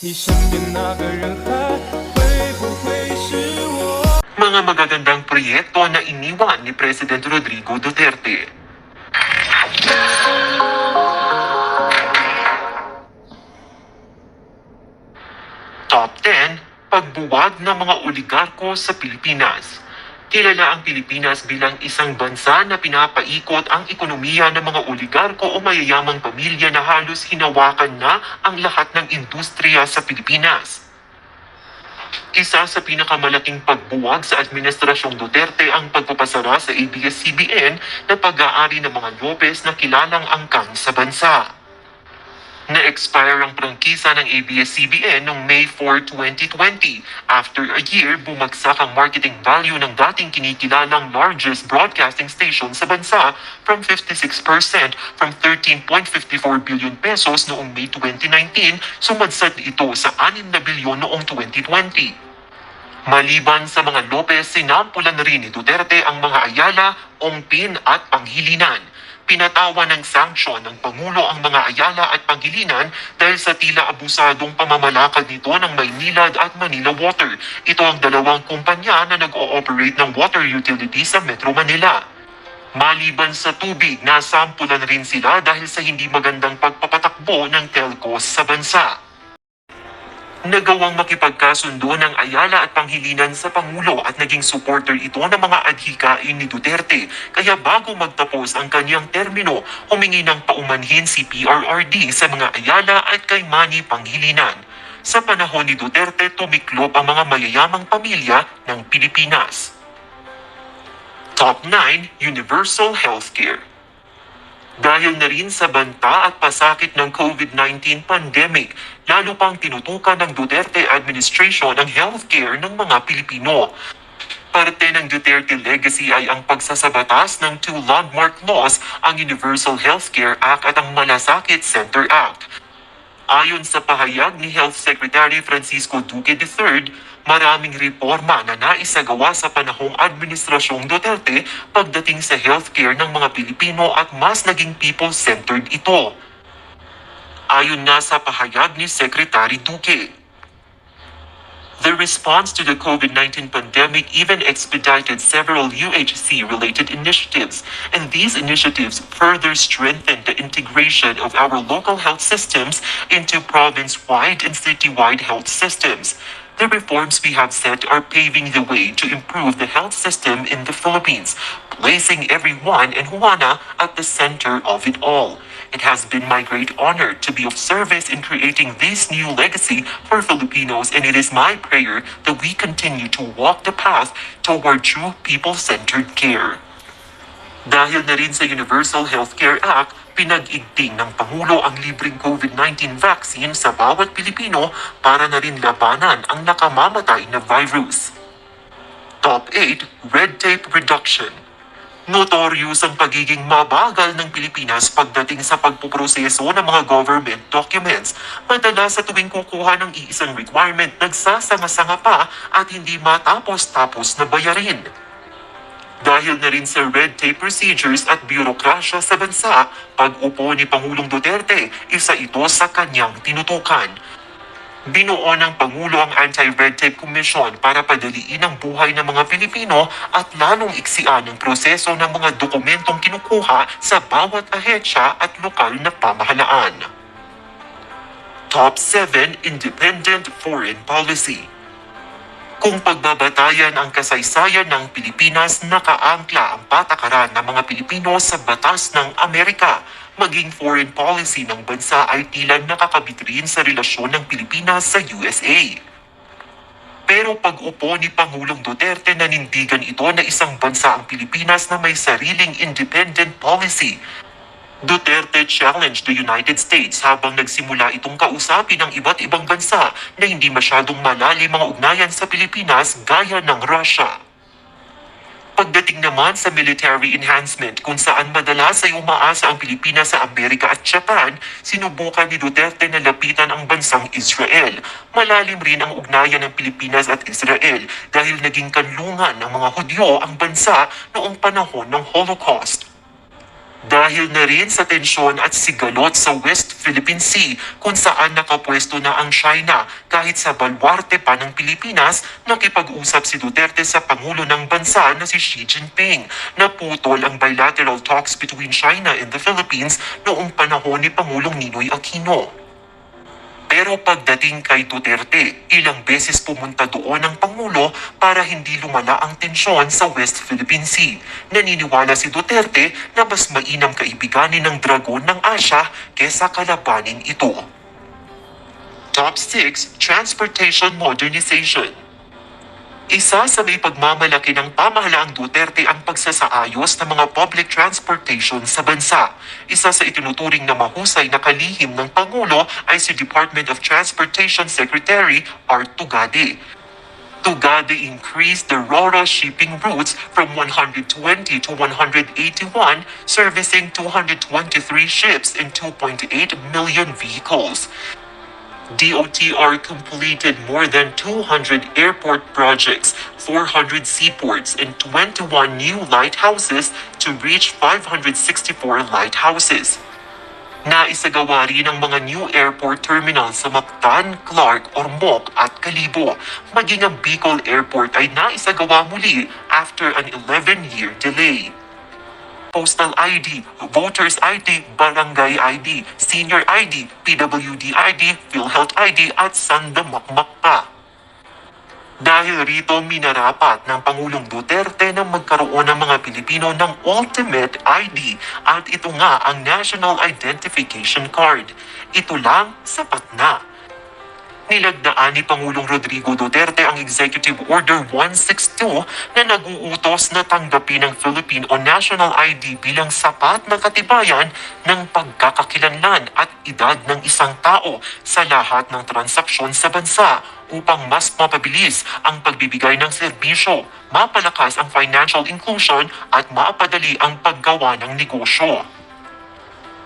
你身边那个人还会不会是我？ Mga magagandang proyekto na iniwan ni President Rodrigo Duterte. Top 10, pagbuwag ng mga oligarko sa Pilipinas. Kilala ang Pilipinas bilang isang bansa na pinapaikot ang ekonomiya ng mga oligarko o mayayamang pamilya na halos hinawakan na ang lahat ng industriya sa Pilipinas. Isa sa pinakamalaking pagbuwag sa Administrasyong Duterte ang pagpapasara sa ABS-CBN na pag-aari ng mga Lopez na kilalang angkan sa bansa. Na-expire ang prangkisa ng ABS-CBN noong May 4, 2020. After a year, bumagsak ang marketing value ng dating kinikilalang largest broadcasting station sa bansa from 56% from 13.54 billion pesos noong May 2019, sumadsad ito sa 6 na bilyon noong 2020. Maliban sa mga Lopez, sinampulan na rin ni Duterte ang mga Ayala, Ongpin at Panghilinan. Pinatawa ng sanksyon ng Pangulo ang mga Ayala at Panghilinan dahil sa tila abusadong pamamalakad nito ng Maynilad at Manila Water. Ito ang dalawang kumpanya na nag-ooperate ng water utility sa Metro Manila. Maliban sa tubig, nasampulan rin sila dahil sa hindi magandang pagpapatakbo ng telcos sa bansa. Nagawang makipagkasundo ng Ayala at Panghilinan sa Pangulo at naging supporter ito ng mga adhikain ni Duterte. Kaya bago magtapos ang kanyang termino, humingi ng paumanhin si PRRD sa mga Ayala at kay Manny Panghilinan. Sa panahon ni Duterte, tumiklop ang mga mayayamang pamilya ng Pilipinas. Top 9, Universal Healthcare. Dahil na rin sa banta at pasakit ng COVID-19 pandemic, lalo pang tinutukan ng Duterte administration ang healthcare ng mga Pilipino. Parte ng Duterte legacy ay ang pagsasabatas ng two landmark laws, ang Universal Healthcare Act at ang Malasakit Center Act. Ayon sa pahayag ni Health Secretary Francisco Duque III, maraming reforma na naisagawa sa panahong Administrasyong Duterte pagdating sa healthcare ng mga Pilipino at mas naging people-centered ito. Ayon nga sa pahayag ni Secretary Duque, the response to the COVID-19 pandemic even expedited several UHC-related initiatives, and these initiatives further strengthened the integration of our local health systems into province-wide and city-wide health systems. The reforms we have set are paving the way to improve the health system in the Philippines, placing everyone and Juana at the center of it all. It has been my great honor to be of service in creating this new legacy for Filipinos, and it is my prayer that we continue to walk the path toward true people-centered care. Dahil na rin sa Universal Healthcare Act, pinag-igting ng Pangulo ang libreng COVID-19 vaccine sa bawat Pilipino para na rin labanan ang nakamamatay na virus. Top 8, Red Tape Reduction. Notorious ang pagiging mabagal ng Pilipinas pagdating sa pagpuproseso ng mga government documents. Madalas sa tuwing kukuha ng iisang requirement, nagsasanga-sanga pa at hindi matapos-tapos na bayarin. Dahil na rin sa red tape procedures at bureaucracia sa bansa, pag-upo ni Pangulong Duterte, isa ito sa kanyang tinutukan. Binuo ng Pangulo ang Anti-Red Tape Commission para padaliin ang buhay ng mga Pilipino at lalong iksian ang proseso ng mga dokumentong kinukuha sa bawat ahensya at lokal na pamahalaan. Top 7, Independent Foreign Policy. Kung pagbabatayan ang kasaysayan ng Pilipinas, nakaangkla ang patakaran ng mga Pilipino sa batas ng Amerika. Maging foreign policy ng bansa ay tila nakakabit rin sa relasyon ng Pilipinas sa USA. Pero pag-upo ni Pangulong Duterte, nanindigan ito na isang bansa ang Pilipinas na may sariling independent policy. Duterte challenged the United States habang nagsimula itong kausapin ang iba't ibang bansa na hindi masyadong malalim mga ugnayan sa Pilipinas gaya ng Russia. Pagdating naman sa military enhancement, kung saan madalas ay umaasa ang Pilipinas sa Amerika at Japan, sinubukan ni Duterte na lapitan ang bansang Israel. Malalim rin ang ugnayan ng Pilipinas at Israel dahil naging kanlungan ng mga Hudyo ang bansa noong panahon ng Holocaust. Dahil na rin sa tensyon at sigalot sa West Philippine Sea kung saan nakapwesto na ang China kahit sa baluarte pa ng Pilipinas nakipag-usap si Duterte sa Pangulo ng bansa na si Xi Jinping. Naputol ang bilateral talks between China and the Philippines noong panahon ni Pangulong Ninoy Aquino. Pero pagdating kay Duterte, ilang beses pumunta doon ang Pangulo para hindi lumala ang tensyon sa West Philippine Sea. Naniniwala si Duterte na mas mainam kaibiganin ng dragon ng Asya kesa kalabanin ito. Top 6. Transportation Modernization. Isa sa may pagmamalaki ng pamahalaang Duterte ang pagsasaayos ng mga public transportation sa bansa. Isa sa itinuturing na mahusay na kalihim ng Pangulo ay si Department of Transportation Secretary Art Tugade. Tugade increased the RORA shipping routes from 120 to 181, servicing 223 ships and 2.8 million vehicles. DOTR completed more than 200 airport projects, 400 seaports, and 21 new lighthouses to reach 564 lighthouses. Naisagawa rin ang mga new airport terminals sa Mactan, Clark, Ormoc at Kalibo. Maging ang Bicol Airport ay naisagawa muli after an 11-year delay. Postal ID, Voters ID, Barangay ID, Senior ID, PWD ID, PhilHealth ID at Sandamakmak pa. Dahil rito minarapat ng Pangulong Duterte na magkaroon ng mga Pilipino ng Ultimate ID at ito nga ang National Identification Card. Ito lang sapat na. Nilagdaan ni Pangulong Rodrigo Duterte ang Executive Order 162 na nag-uutos na tanggapin ang Philippine o National ID bilang sapat na katibayan ng pagkakakilanlan at edad ng isang tao sa lahat ng transaksyon sa bansa upang mas mapabilis ang pagbibigay ng serbisyo, mapalakas ang financial inclusion at mapadali ang paggawa ng negosyo.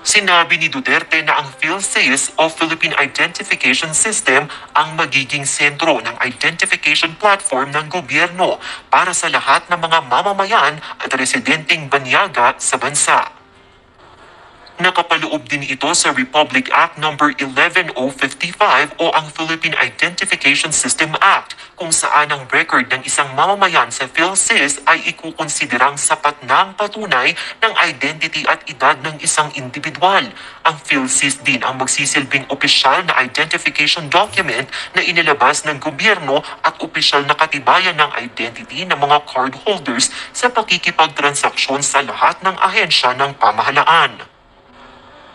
Sinabi ni Duterte na ang PhilSys o Philippine Identification System ang magiging sentro ng identification platform ng gobyerno para sa lahat ng mga mamamayan at residenteng banyaga sa bansa. Nakapaloob din ito sa Republic Act No. 11055 o ang Philippine Identification System Act kung saan ang record ng isang mamamayan sa PhilSys ay ikukonsiderang sapat na ang patunay ng identity at edad ng isang individual. Ang PhilSys din ang magsisilbing opisyal na identification document na inilabas ng gobyerno at opisyal na katibayan ng identity ng mga cardholders sa pakikipagtransaksyon sa lahat ng ahensya ng pamahalaan.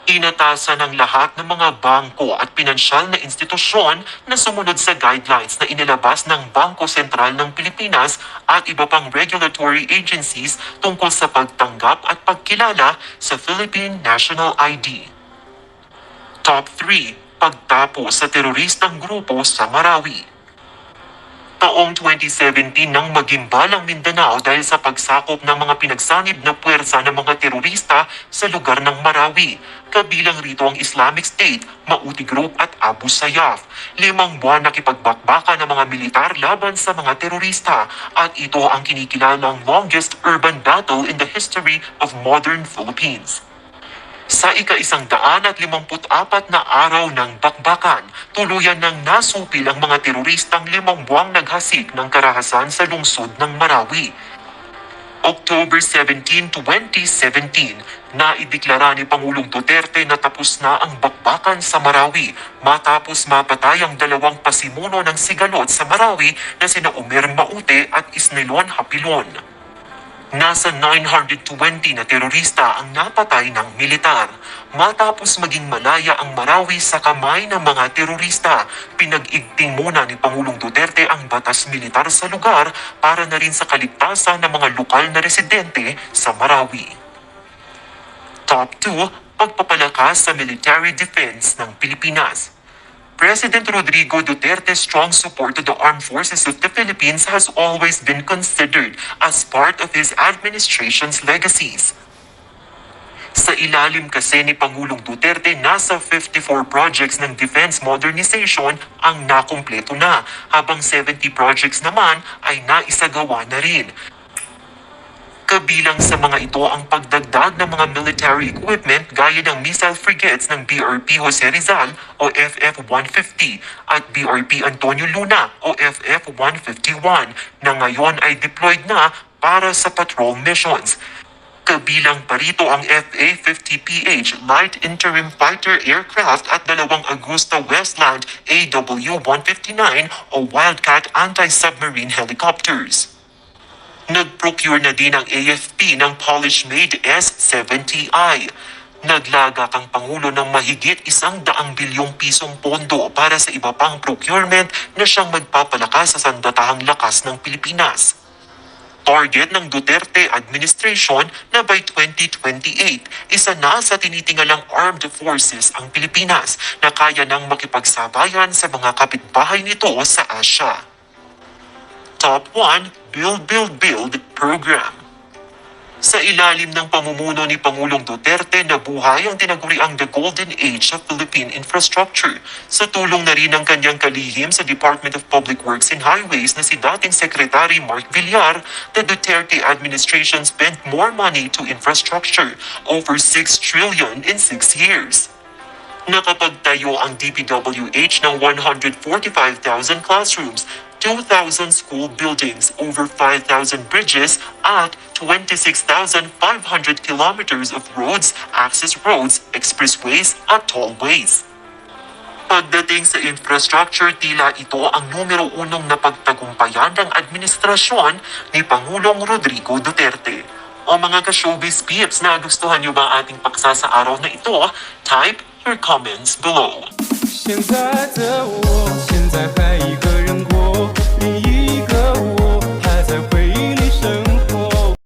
Inatasan ng lahat ng mga bangko at pinansyal na institusyon na sumunod sa guidelines na inilabas ng Bangko Sentral ng Pilipinas at iba pang regulatory agencies tungkol sa pagtanggap at pagkilala sa Philippine National ID. Top 3. Pagtapo sa teroristang grupo sa Marawi. Taong 2017 nang magimbalang Mindanao dahil sa pagsakop ng mga pinagsanib na puwersa ng mga terorista sa lugar ng Marawi. Kabilang rito ang Islamic State, Mauti Group at Abu Sayyaf. 5 buwan nakipagbakbakan ng mga militar laban sa mga terorista at ito ang kinikilalang longest urban battle in the history of modern Philippines. Sa ika-154 na araw ng bakbakan, tuluyan ng nasupil ang mga teroristang 5 buwang naghasik ng karahasan sa lungsod ng Marawi. October 17, 2017, naideklara ni Pangulong Duterte na tapos na ang bakbakan sa Marawi matapos mapatay ang 2 pasimuno ng sigalot sa Marawi na sina Omer Maute at Isnilon Hapilon. Nasa 920 na terorista ang napatay ng militar. Matapos maging malaya ang Marawi sa kamay ng mga terorista, pinag-igting muna ni Pangulong Duterte ang batas militar sa lugar para na rin sa kaligtasan ng mga lokal na residente sa Marawi. Top 2. Pagpapalakas sa military defense ng Pilipinas. President Rodrigo Duterte's strong support to the Armed Forces of the Philippines has always been considered as part of his administration's legacies. Sa ilalim kasi ni Pangulong Duterte, nasa 54 projects ng defense modernization ang nakumpleto na, habang 70 projects naman ay naisagawa na rin. Kabilang sa mga ito ang pagdagdag ng mga military equipment gaya ng missile frigates ng BRP Jose Rizal o FF-150 at BRP Antonio Luna o FF-151 na ngayon ay deployed na para sa patrol missions. Kabilang pa rito ang FA-50PH Light Interim Fighter Aircraft at dalawang Augusta Westland AW-159 o Wildcat Anti-Submarine Helicopters. Nag-procure na din ang AFP ng Polish-made S-70i. Naglagak ang Pangulo ng mahigit 100 bilyong pisong pondo para sa iba pang procurement na siyang magpapalakas sa sandatahang lakas ng Pilipinas. Target ng Duterte administration na by 2028, isa na sa tinitingalang armed forces ang Pilipinas na kaya nang makipagsabayan sa mga kapitbahay nito sa Asia. Top 1 Build Build Build Program. Sa ilalim ng pamumuno ni Pangulong Duterte, nabuhay ang tinaguriang The Golden Age of Philippine Infrastructure. Sa tulong na rin ng kanyang kalihim sa Department of Public Works and Highways na si dating Secretary Mark Villar, the Duterte administration spent more money to infrastructure, over 6 trillion in 6 years. Nakapagtayo ang DPWH ng 145,000 classrooms, 2,000 school buildings, over 5,000 bridges, at 26,500 kilometers of roads, access roads, expressways, at tollways. Pagdating sa infrastructure, tila ito ang numero 1 na pagtagumpayan ng administrasyon ni Pangulong Rodrigo Duterte. O mga ka-showbiz peeps, na gustuhan niyo ba ating paksa sa araw na ito? Type your comments below. 现在的我，现在还